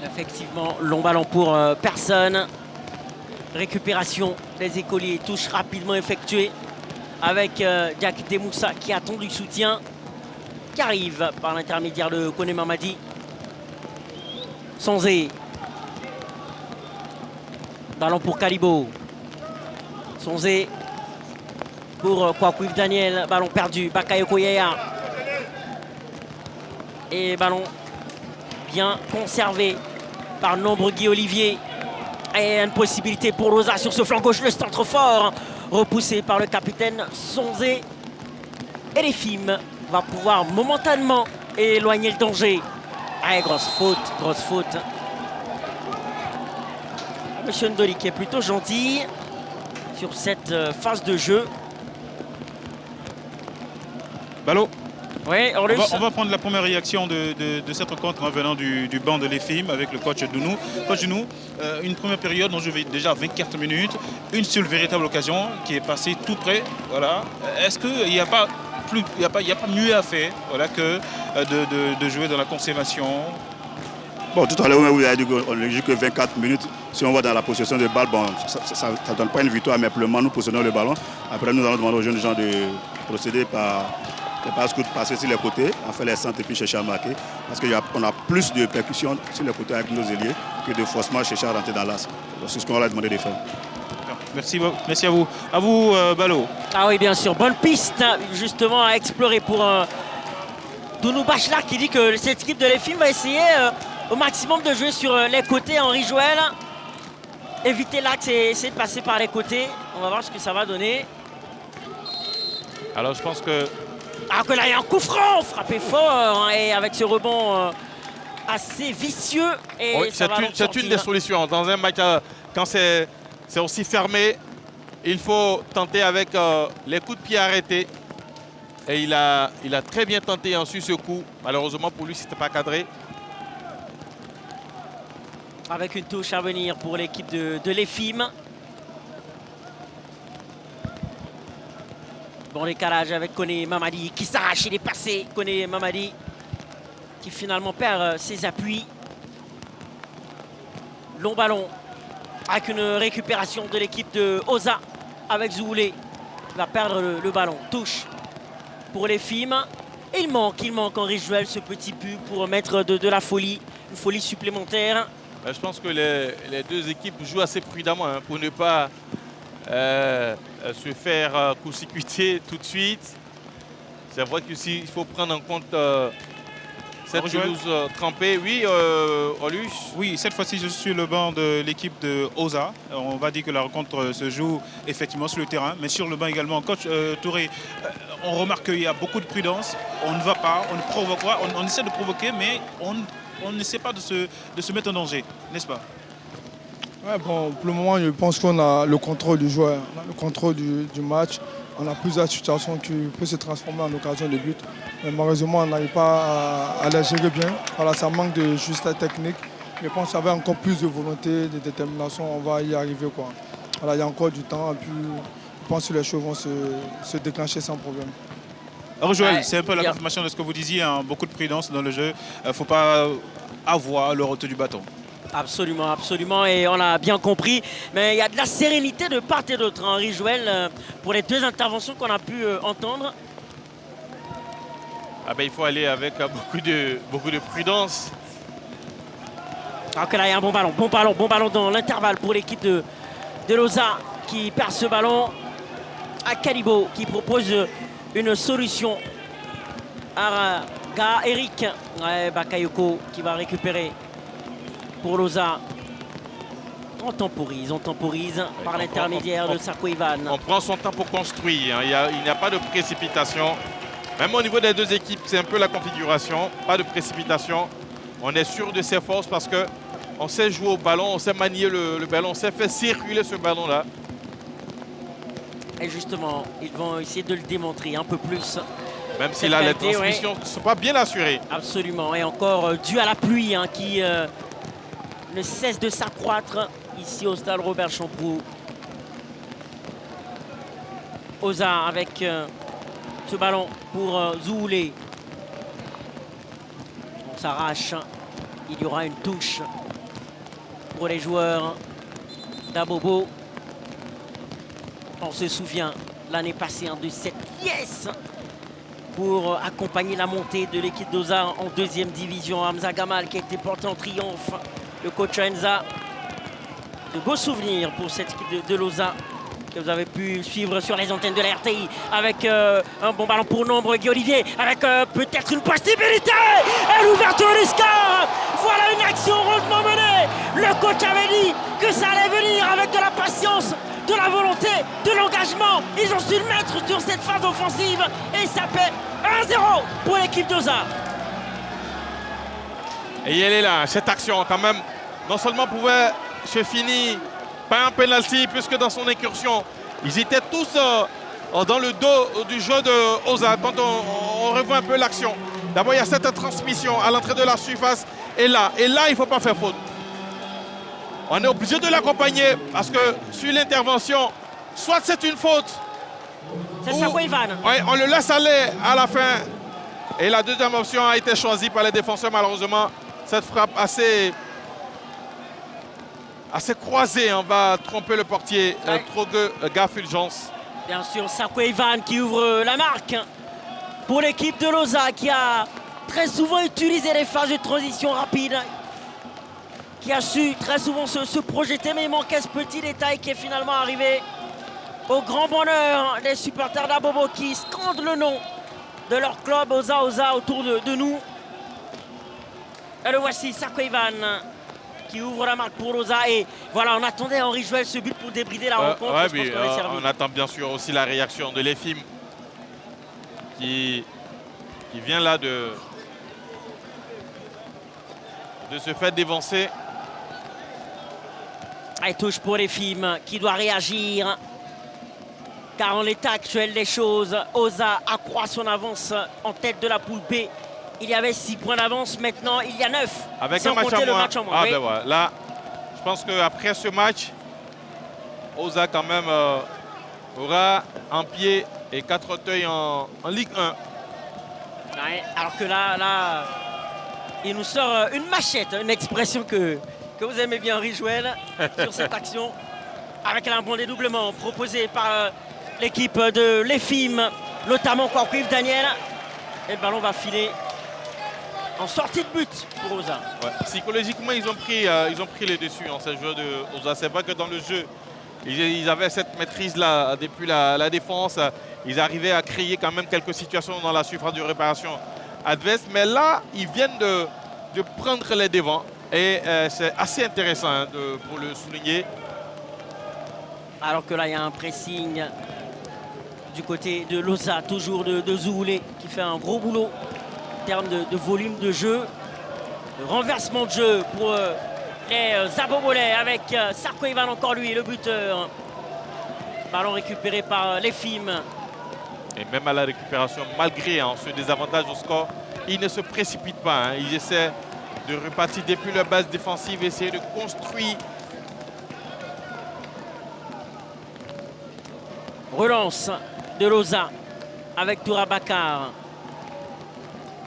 Effectivement, long ballon pour personne. Récupération des écoliers, touche rapidement effectuée. avec Diakité Moussa qui attend du soutien, qui arrive par l'intermédiaire de Kone Mamadi. Sonzé. Ballon pour Kalibo. Sonzé pour Kwakwif Daniel. Ballon perdu. Bakayoko Yaya. Et ballon bien conservé par Nombre Guy Olivier. Et une possibilité pour Loza sur ce flanc gauche. Le centre fort repoussé par le capitaine Sonzé. Et les films va pouvoir momentanément éloigner le danger. Allez, grosse faute, grosse faute. Monsieur Ndoli qui est plutôt gentil sur cette phase de jeu. Ballot. Oui, on va prendre la première réaction de cette rencontre en venant du banc de l'EFIM avec le coach Dounou. Coach Dounou, une première période dont je vais déjà 24 minutes, une seule véritable occasion qui est passée tout près. Voilà. Est-ce qu'il n'y a pas mieux à faire, voilà, que de jouer dans la conservation? Bon, tout à l'heure, vous avez dit qu'on ne joue que 24 minutes. Si on va dans la possession de balle, bon, ça ne donne pas une victoire, mais pour le moment, nous possédons le ballon. Après, nous allons demander aux jeunes gens de procéder par passer sur les côtés, en faire les centres et puis chercher à marquer. Parce qu'on a plus de percussions sur les côtés avec nos ailiers que de forcément chercher à rentrer dans l'axe. C'est ce qu'on va demander de faire. Merci à vous. À vous, Ballot. Ah oui, bien sûr. Bonne piste, justement, à explorer pour Dounou Bachela qui dit que cette équipe de l'EFIM va essayer au maximum de jouer sur les côtés. Henri Joël. Éviter l'axe et essayer de passer par les côtés. On va voir ce que ça va donner. Alors, je pense que... Alors que là, il y a un coup franc frappé fort, hein, et avec ce rebond assez vicieux. Oui, c'est une des solutions. Dans un match, quand c'est aussi fermé, il faut tenter avec les coups de pied arrêtés. Et il a très bien tenté ensuite ce coup. Malheureusement pour lui, ce n'était pas cadré. Avec une touche à venir pour l'équipe de l'EFIM. Bon décalage avec Kone Mamadi qui s'arrache, il est passé. Kone Mamadi qui finalement perd ses appuis. Long ballon avec une récupération de l'équipe de Oza avec Zououlé. Il va perdre le ballon. Touche pour les films. Il manque Henri Joël, ce petit but pour mettre de la folie, une folie supplémentaire. Je pense que les deux équipes jouent assez prudemment, hein, pour ne pas se faire court-circuiter tout de suite. C'est vrai qu'il faut prendre en compte cette pelouse trempée. Oui, Oluche. Oui, cette fois-ci, je suis sur le banc de l'équipe de Oza. On va dire que la rencontre se joue effectivement sur le terrain, mais sur le banc également. Coach Touré, on remarque qu'il y a beaucoup de prudence. On ne va pas, on ne provoque pas. On essaie de provoquer, mais on n'essaie pas de se mettre en danger, n'est-ce pas? Ouais, bon, pour le moment, je pense qu'on a le contrôle du joueur, on a le contrôle du match. On a plusieurs situations qui peuvent se transformer en occasion de but. Mais malheureusement, on n'arrive pas à les gérer bien. Voilà, ça manque de justesse technique. Je pense qu'il y avait encore plus de volonté, de détermination. On va y arriver, quoi. Voilà, il y a encore du temps. Et puis, je pense que les choses vont se déclencher sans problème. Alors Joël, c'est un peu la confirmation de ce que vous disiez, hein, beaucoup de prudence dans le jeu. Il ne faut pas avoir le retour du bâton. Absolument, absolument, et on a bien compris. Mais il y a de la sérénité de part et d'autre, Henri Joël, pour les deux interventions qu'on a pu entendre. Ah ben, il faut aller avec beaucoup de prudence. Alors que là, il y a un bon ballon dans l'intervalle pour l'équipe de Loza qui perd ce ballon à Kalibo qui propose une solution à Eric. Ouais, Bakayoko qui va récupérer pour Loza. On temporise par l'intermédiaire de Sarko Ivan. On prend son temps pour construire, hein. Il n'y a pas de précipitation. Même au niveau des deux équipes, c'est un peu la configuration. Pas de précipitation. On est sûr de ses forces parce qu'on sait jouer au ballon, on sait manier le ballon, on sait faire circuler ce ballon-là. Et justement, ils vont essayer de le démontrer un peu plus. Même si là, les transmissions ne sont pas bien assurées. Absolument. Et encore dû à la pluie, hein, qui ne cesse de s'accroître ici au stade Robert Champoux. Oza avec ce ballon pour Zououlé. On s'arrache. Il y aura une touche pour les joueurs d'Abobo. On se souvient l'année passée, de cette pièce pour accompagner la montée de l'équipe d'Oza en deuxième division. Hamza Gamal qui a été porté en triomphe. Le coach Enza. De beaux souvenirs pour cette équipe de Lausanne que vous avez pu suivre sur les antennes de la RTI avec un bon ballon pour Nombre, Guy Olivier, avec peut-être une possibilité et l'ouverture du score. Voilà une action rondement menée. Le coach avait dit que ça allait venir avec de la patience, de la volonté, de l'engagement. Ils ont su le mettre sur cette phase offensive et ça fait 1-0 pour l'équipe d'Oza. Et elle est là, cette action quand même, non seulement pouvait se finir par un penalty, puisque dans son incursion, ils étaient tous dans le dos du jeu de Oza. Quand on revoit un peu l'action, d'abord il y a cette transmission à l'entrée de la surface, et là il ne faut pas faire faute. On est obligé de l'accompagner, parce que sur l'intervention, soit c'est une faute, c'est ça, Ivan. Ouais, on le laisse aller à la fin. Et la deuxième option a été choisie par les défenseurs, malheureusement. Cette frappe assez croisée, on va tromper le portier, Trogue Gafulgence. Bien sûr, Sakwe Ivan qui ouvre la marque pour l'équipe de Lausanne qui a très souvent utilisé les phases de transition rapide, qui a su très souvent se projeter, mais il manquait ce petit détail qui est finalement arrivé au grand bonheur des supporters d'Abobo qui scandent le nom de leur club Oza autour de nous. Et le voici, Sakwe Ivan qui ouvre la marque pour Oza. Et voilà, on attendait Henri Joël ce but pour débrider la rencontre. Ouais, mais on attend bien sûr aussi la réaction de l'EFIM qui vient là de se faire dévancer. Et touche pour l'EFIM qui doit réagir. Car en l'état actuel des choses, Oza accroît son avance en tête de la poule B. Il y avait 6 points d'avance, maintenant il y a 9. Avec un match en moins. Ah, oui. Ben ouais. Là, je pense qu'après ce match, Oza quand même aura un pied et 4 fauteuils en Ligue 1. Ouais, alors que là, il nous sort une machette, une expression que vous aimez bien, Henri Joël, sur cette action. Avec un bon dédoublement proposé par l'équipe de l'EFIM, notamment Kouakouf Daniel. Et le ballon va filer en sortie de but pour Oza. Ouais. Psychologiquement, ils ont pris les dessus, ces joueurs de Oza. C'est vrai que dans le jeu, ils avaient cette maîtrise-là depuis la défense. Ils arrivaient à créer quand même quelques situations dans la surface de réparation adverse. Mais là, ils viennent de prendre les devants. Et c'est assez intéressant pour le souligner. Alors que là, il y a un pressing du côté de Loza, toujours de Zououlé, qui fait un gros boulot en termes de volume de jeu. Le renversement de jeu pour les Abobolais avec Sakwe Ivan, encore lui, le buteur. Ballon récupéré par l'EFIM. Et même à la récupération, malgré ce désavantage au score, ils ne se précipitent pas. Ils essaient de repartir depuis leur base défensive, essayer de construire. Relance de Loza avec Toura Bakar.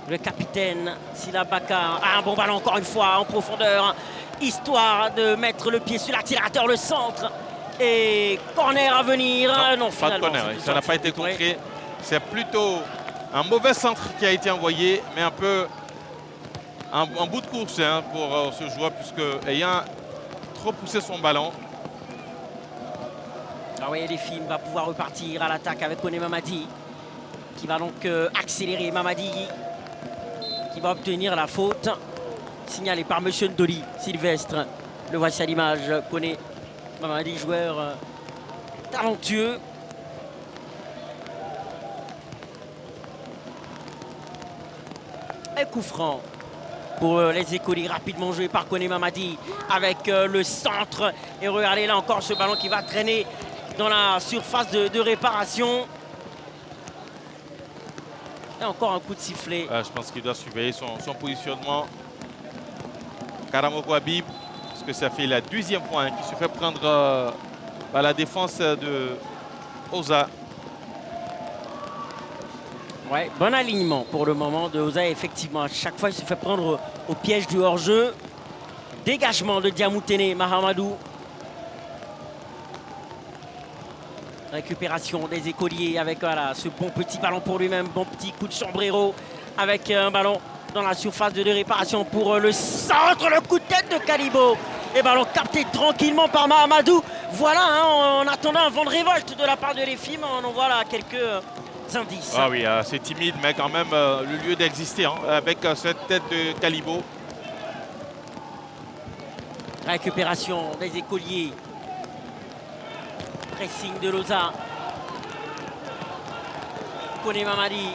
Le capitaine Sila Bakar. Un bon ballon encore une fois en profondeur. Histoire de mettre le pied sur l'accélérateur, le centre. Et corner à venir. Non, pas de corner, ça n'a pas été contré. C'est plutôt un mauvais centre qui a été envoyé, mais un peu un bout de course pour ce joueur, puisque ayant trop poussé son ballon. Ah oui, l'EFIM va pouvoir repartir à l'attaque avec Koné Mamadi, qui va donc accélérer. Mamadi qui va obtenir la faute signalée par M. Ndoli Sylvestre. Le voici à l'image. Koné Mamadi, joueur talentueux. Et coup franc pour les Écoliers, rapidement joué par Koné Mamadi avec le centre. Et regardez là encore ce ballon qui va traîner dans la surface de réparation. Et encore un coup de sifflet. Je pense qu'il doit surveiller son positionnement. Karamoko Habib, parce que ça fait la 2e fois qu'il se fait prendre par la défense de Oza. Ouais, bon alignement pour le moment de Oza. Effectivement, à chaque fois, il se fait prendre au piège du hors-jeu. Dégagement de Diamoutene Mahamadou. Récupération des écoliers avec voilà, ce bon petit ballon pour lui-même. Bon petit coup de sombrero avec un ballon dans la surface de réparation pour le centre. Le coup de tête de Kalibo. Et ballon capté tranquillement par Mahamadou. Voilà, hein, en attendant un vent de révolte de la part de l'EFIM, on en voit là quelques indices. Ah oui, c'est timide, mais quand même le lieu d'exister hein, avec cette tête de Kalibo. Récupération des écoliers. Pressing de Loza. Kone Mamadi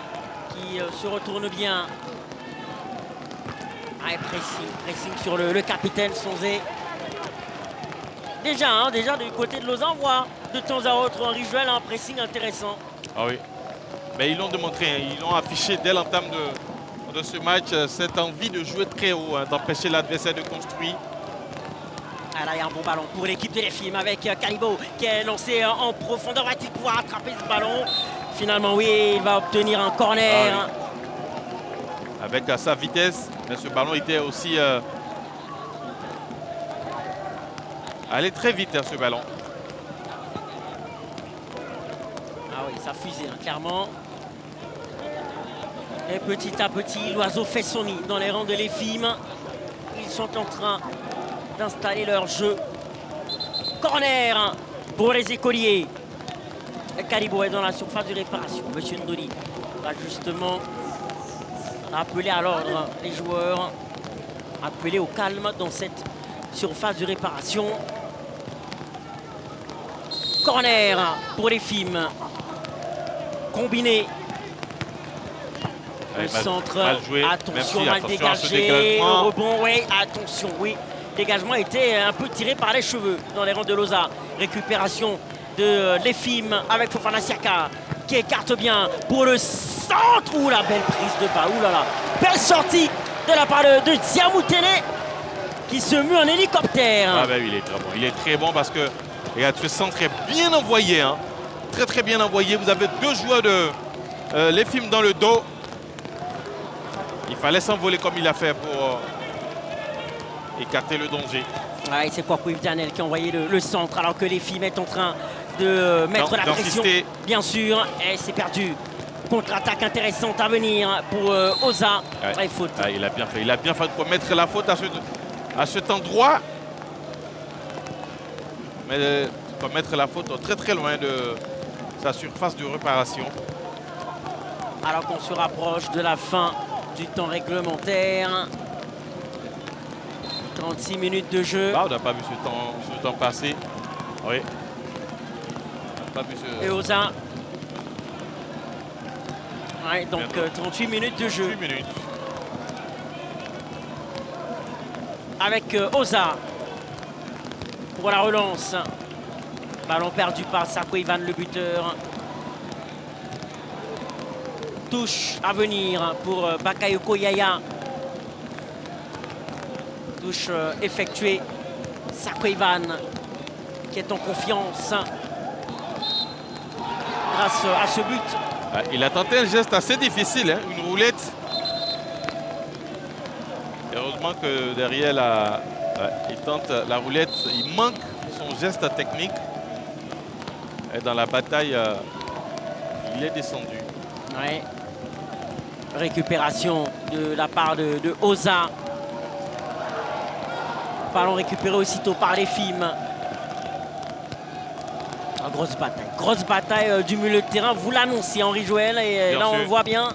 qui se retourne bien. Ah, pressing sur le capitaine Sonzé. Déjà du côté de Lausanne, on voit de temps à autre Henri Joël un pressing intéressant. Ah oui, mais ils l'ont démontré, hein. Ils l'ont affiché dès l'entame de ce match, cette envie de jouer très haut, hein, d'empêcher l'adversaire de construire. Ah là, il y a un bon ballon pour l'équipe de l'EFIM avec Kalibo qui est lancé en profondeur. Va-t-il pouvoir attraper ce ballon? Finalement, oui, il va obtenir un corner. Ah oui. Avec sa vitesse, mais ce ballon était aussi... allait très vite, hein, ce ballon. Ah oui, ça fusait, hein, clairement. Et petit à petit, l'oiseau fait son nid dans les rangs de l'EFIM. Ils sont en train d'installer leur jeu. Corner pour les écoliers. Kalibo est dans la surface de réparation. Monsieur Ndoli va justement appeler à l'ordre les joueurs. Appeler au calme dans cette surface de réparation. Corner pour les films. Combiné. Le centre, mal joué, attention, si, mal attention à ce dégagé. dégagement. Le rebond, oui, attention, oui. Dégagement était un peu tiré par les cheveux dans les rangs de Loza. Récupération de l'EFIM avec Fofana Siaka qui écarte bien pour le centre. Ouh, la belle prise de bas. Ouh là là. Belle sortie de la part de Diamoutene qui se mue en hélicoptère. Ah ben oui, il est très bon. Il est très bon parce que regarde, ce centre est bien envoyé. Hein. Très très bien envoyé. Vous avez deux joueurs de l'EFIM dans le dos. Il fallait s'envoler comme il a fait pour écarter le danger. Ouais, c'est quoi Yves Daniel qui a envoyé le centre alors que l'EFIM est en train de mettre la pression. Bien sûr, et c'est perdu. Contre-attaque intéressante à venir pour Oza. Ouais. Faute. Ah, il a bien fait pour mettre la faute à cet endroit. Mais pour mettre la faute très très loin de sa surface de réparation. Alors qu'on se rapproche de la fin du temps réglementaire. 36 minutes de jeu. Ah, on n'a pas vu ce temps passer. Oui. On n'a pas vu ce... Et Oza. Ouais, donc 38 minutes de jeu. 38 minutes. Avec Oza pour la relance. Ballon perdu par Sarko Ivan, le buteur. Touche à venir pour Bakayoko Yaya. Touche effectuée. Sarko Ivan qui est en confiance grâce à ce but. Ah, il a tenté un geste assez difficile, hein, une roulette. Heureusement que derrière il tente la roulette. Il manque son geste technique. Et dans la bataille, il est descendu. Ouais. Récupération de la part de Oza. Ballon récupéré aussitôt par les films. Grosse bataille du milieu de terrain. Vous l'annoncez, Henri Joël, et là on le voit bien.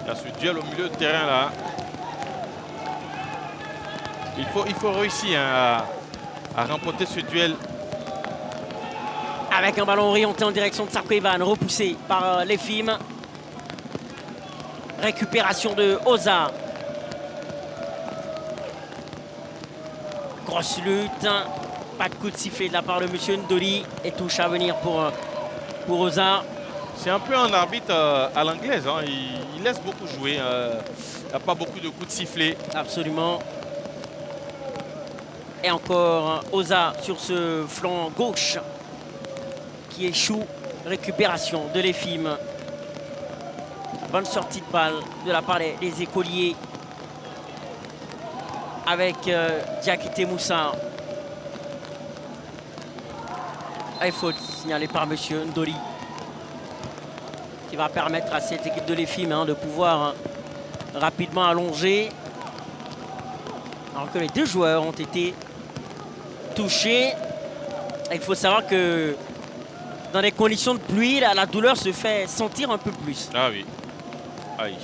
Il y a ce duel au milieu de terrain là. Il faut réussir hein, à remporter ce duel. Avec un ballon orienté en direction de Sarko Ivan, repoussé par les films. Récupération de Oza. Grosse lutte. Pas de coup de sifflet de la part de M. Ndoli. Et touche à venir pour Oza. C'est un peu un arbitre à l'anglaise. Hein. Il laisse beaucoup jouer. Il n'y a pas beaucoup de coups de sifflet. Absolument. Et encore Oza sur ce flanc gauche qui échoue. Récupération de l'EFIM. Bonne sortie de balle de la part des écoliers. Avec Diakité Moussa. Et faute signalée par M. Ndoli, qui va permettre à cette équipe de l'EFIM de pouvoir rapidement allonger. Alors que les deux joueurs ont été touchés. Et il faut savoir que dans les conditions de pluie, la douleur se fait sentir un peu plus. Ah oui. Aïe.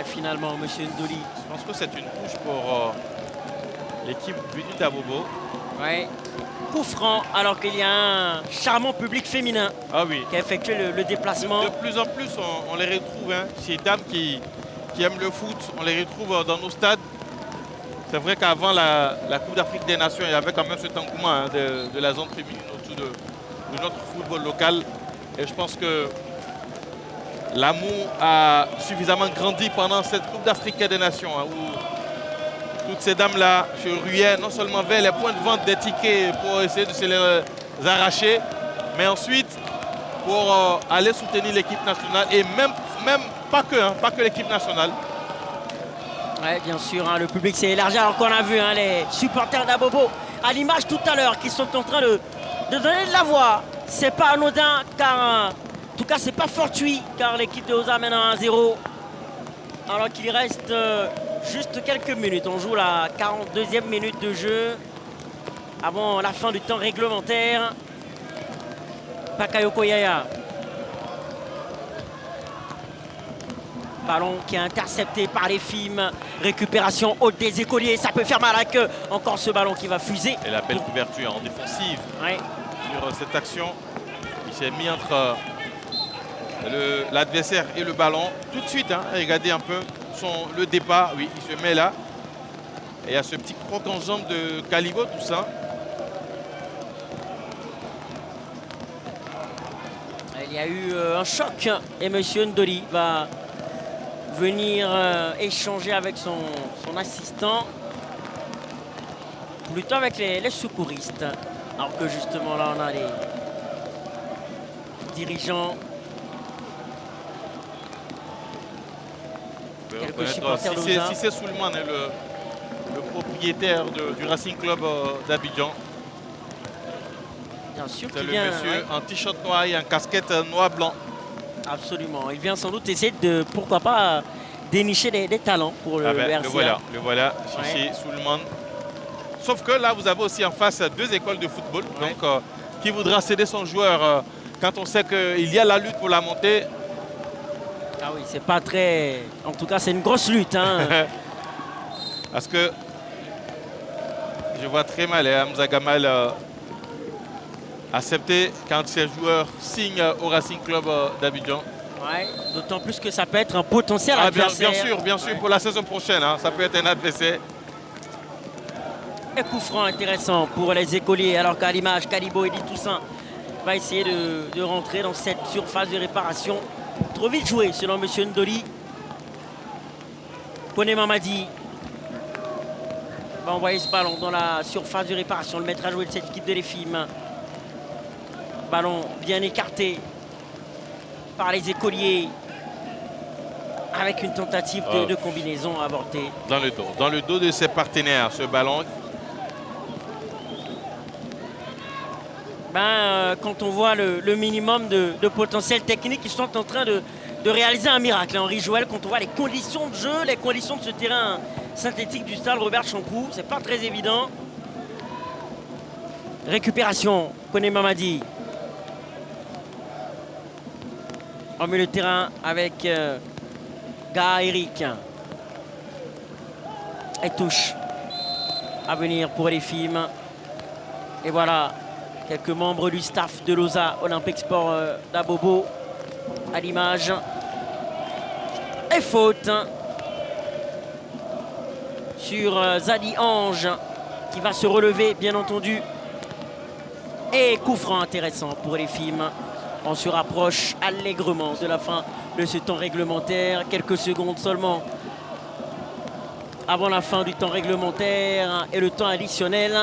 Et finalement, M. Ndoli. Je pense que c'est une touche pour l'équipe venue d'Abobo. Ouais. Coup franc, alors qu'il y a un charmant public féminin Ah oui. qui a effectué le déplacement. De plus en plus, on les retrouve. Hein. Ces dames qui aiment le foot, on les retrouve dans nos stades. C'est vrai qu'avant la Coupe d'Afrique des Nations, il y avait quand même cet engouement de la zone féminine autour de notre football local. Et je pense que l'amour a suffisamment grandi pendant cette Coupe d'Afrique des Nations, où toutes ces dames-là se ruaient non seulement vers les points de vente des tickets pour essayer de se les arracher, mais ensuite pour aller soutenir l'équipe nationale et même pas que l'équipe nationale. Oui, bien sûr, le public s'est élargi. Alors qu'on a vu les supporters d'Abobo à l'image tout à l'heure qui sont en train de donner de la voix. C'est pas anodin car, en tout cas, c'est pas fortuit car l'équipe de Osa mène à 1-0. Alors qu'il reste juste quelques minutes. On joue la 42e minute de jeu avant la fin du temps réglementaire. Bakayoko Yaya. Ballon qui est intercepté par les films. Récupération haute des écoliers. Ça peut faire mal à la queue. Encore ce ballon qui va fuser. Et la belle couverture en défensive sur cette action. Il s'est mis entre l'adversaire et le ballon. Tout de suite, regardez un peu le départ. Oui, il se met là. Et il y a ce petit croc en jambe de Calibo, tout ça. Il y a eu un choc. Et M. Ndoli va venir échanger avec son assistant, plutôt avec les secouristes, alors que justement là on a les dirigeants, quelques supporters si c'est Soulman, le propriétaire du Racing Club d'Abidjan. Bien sûr c'est qu'il le vient, monsieur en t-shirt noir et en casquette noir-blanc. Absolument, il vient sans doute essayer de, pourquoi pas, dénicher des talents pour le RCA. Le voilà, Chichi Soulman. Sauf que là, vous avez aussi en face deux écoles de football. Donc, qui voudra céder son joueur quand on sait qu'il y a la lutte pour la montée? Ah oui, c'est pas très... En tout cas, c'est une grosse lutte. Parce que je vois très mal Hamza Gamal accepter quand ses joueurs signent au Racing Club d'Abidjan. Ouais, d'autant plus que ça peut être un potentiel adversaire. Bien sûr, pour la saison prochaine, ça peut être un adversaire. Et coup franc intéressant pour les écoliers, alors qu'à l'image, Calibo Edi Toussaint va essayer de rentrer dans cette surface de réparation. Trop vite joué selon M. Ndoli. Koné Mamadi va envoyer ce ballon dans la surface de réparation, le mettre à jouer de cette équipe de l'EFIM. Ballon bien écarté par les écoliers avec une tentative de combinaison avortée. Dans le dos de ses partenaires, ce ballon. Quand on voit le minimum de potentiel technique, ils sont en train de réaliser un miracle. Henri Joël, quand on voit les conditions de jeu, les conditions de ce terrain synthétique du stade Robert Champoux, c'est pas très évident. Récupération, Koné Mamadi. On met le terrain avec Gaha Eric. Et touche à venir pour les films. Et voilà, quelques membres du staff de l'OSA Olympique Sport d'Abobo à l'image. Et faute sur Zadi Ange qui va se relever bien entendu. Et coup franc intéressant pour les films. On se rapproche allègrement de la fin de ce temps réglementaire. Quelques secondes seulement avant la fin du temps réglementaire et le temps additionnel.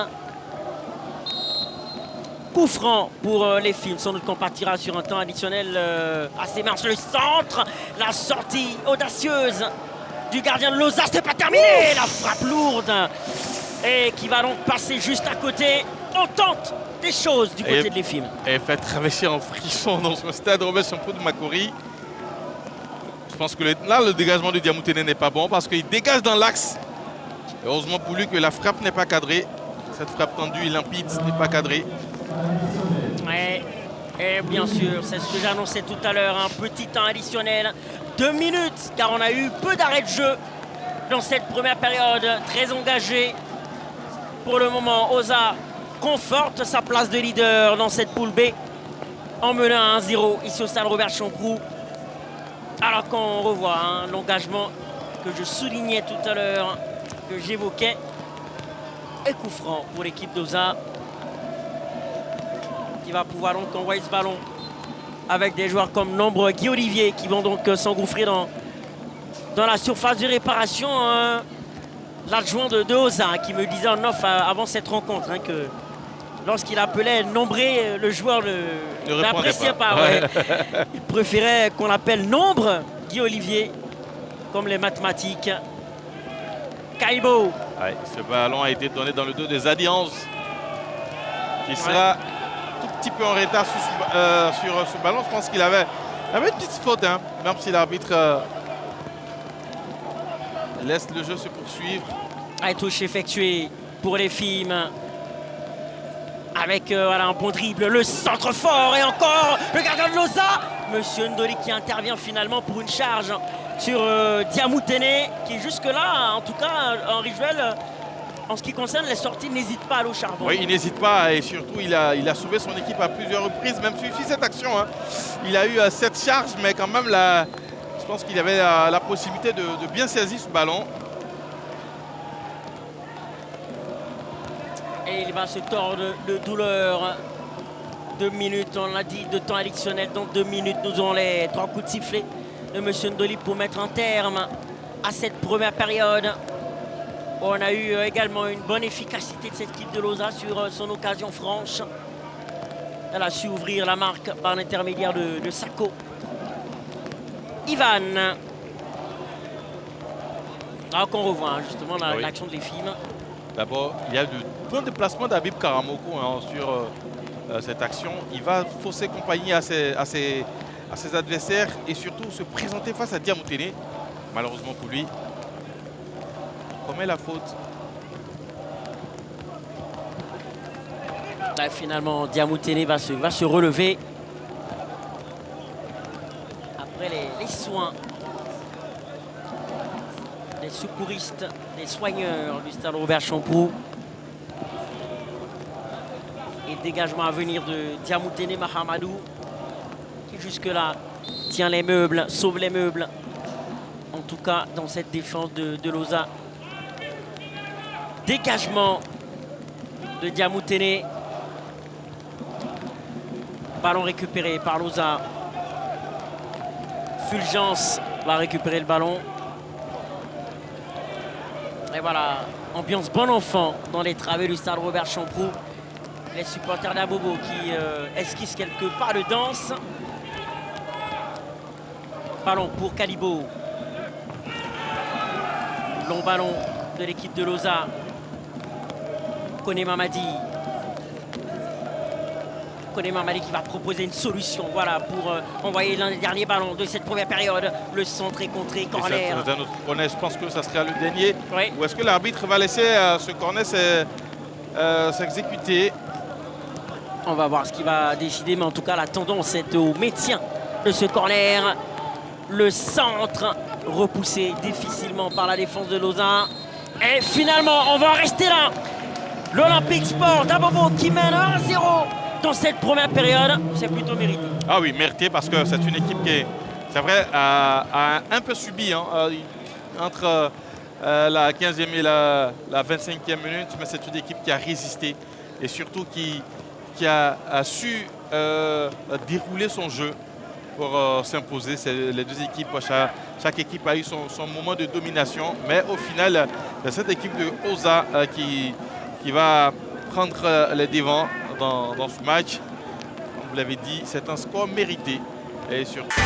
Coup franc pour les films. Sans doute qu'on partira sur un temps additionnel assez mince. Le centre, la sortie audacieuse du gardien de Lausanne. C'est pas terminé. La frappe lourde. Et qui va donc passer juste à côté. On tente des choses du côté de l'EFIM. Et fait traverser en frisson dans ce stade Robert Champoux de Makori. Je pense que là, le dégagement de Diamoutene n'est pas bon parce qu'il dégage dans l'axe. Heureusement pour lui que la frappe n'est pas cadrée. Cette frappe tendue et limpide n'est pas cadrée. Ouais. Et bien sûr, c'est ce que j'annonçais tout à l'heure, un petit temps additionnel. 2 minutes, car on a eu peu d'arrêts de jeu dans cette première période. Très engagée. Pour le moment, Oza conforte sa place de leader dans cette poule B en menant 1-0 ici au stade Robert Champroux. Alors qu'on revoit l'engagement que je soulignais tout à l'heure, que j'évoquais, et coup franc pour l'équipe d'Oza qui va pouvoir donc envoyer ce ballon avec des joueurs comme Nombre, Guy Olivier qui vont donc s'engouffrer dans la surface de réparation. L'adjoint de Oza qui me disait en off avant cette rencontre que lorsqu'il appelait Nombré, le joueur n'appréciait pas. Ouais. Il préférait qu'on l'appelle Nombre, Guy Olivier, comme les mathématiques. Kaibo. Ouais, ce ballon a été donné dans le dos de Zadianz, qui sera tout petit peu en retard sur ce ballon. Je pense qu'il avait une petite faute, même si l'arbitre laisse le jeu se poursuivre. Touche effectuée pour les filles. Avec un bon dribble, le centre fort et encore le gardien de Lausanne. Monsieur Ndoli qui intervient finalement pour une charge sur Diamoutene qui jusque-là, en tout cas en Rijuel, en ce qui concerne les sorties, n'hésite pas à aller au charbon. Oui, il n'hésite pas et surtout il a sauvé son équipe à plusieurs reprises, même suivi cette action. Il a eu 7 charges, mais quand même je pense qu'il avait la possibilité de bien saisir ce ballon. Et il va se tordre de douleur. 2 minutes, on l'a dit, de temps additionnel. Dans 2 minutes, nous aurons les 3 coups de sifflet de M. Ndoli pour mettre un terme à cette première période. On a eu également une bonne efficacité de cette équipe de Lausanne sur son occasion franche. Elle a su ouvrir la marque par l'intermédiaire de Sako. Ivan. Alors qu'on revoit justement l'action de l'EFIM. D'abord, il y a de bons déplacements d'Habib Karamoko sur cette action. Il va fausser compagnie à ses adversaires et surtout se présenter face à Diamoutene. Malheureusement pour lui, commet la faute. Là, finalement, Diamoutene va se relever après les soins des secouristes, des soigneurs du stade Robert Champroux. Et dégagement à venir de Diamoutene Mahamadou qui jusque-là tient les meubles, sauve les meubles. En tout cas, dans cette défense de Lausanne. Dégagement de Diamoutene. Ballon récupéré par Lausanne. Fulgence va récupérer le ballon. Et voilà, ambiance bon enfant dans les travées du stade Robert Champroux. Les supporters d'Abobo qui esquissent quelques pas de danse. Ballon pour Kalibo. Long ballon de l'équipe de Lausanne. Koné Mamadi. Koné Mamadi qui va proposer une solution, voilà, pour envoyer l'un des derniers ballons de cette première période. Le centre est contré, corner. C'est un autre corner, je pense que ça sera le dernier. Oui. Ou est-ce que l'arbitre va laisser ce corner s'exécuter? On va voir ce qu'il va décider, mais en tout cas la tendance est au maintien de ce corner. Le centre repoussé difficilement par la défense de Lausanne. Et finalement, on va rester là. L'Olympique Sport d'Abobo qui mène 1-0 dans cette première période. C'est plutôt mérité. Ah oui, mérité parce que c'est une équipe qui, c'est vrai, a un peu subi entre la 15e et la 25e minute. Mais c'est une équipe qui a résisté et surtout qui a su dérouler son jeu pour s'imposer. Les deux équipes, chaque équipe a eu son moment de domination. Mais au final, c'est cette équipe de Oza qui va prendre les devants dans ce match. Comme vous l'avez dit, c'est un score mérité. Et surtout...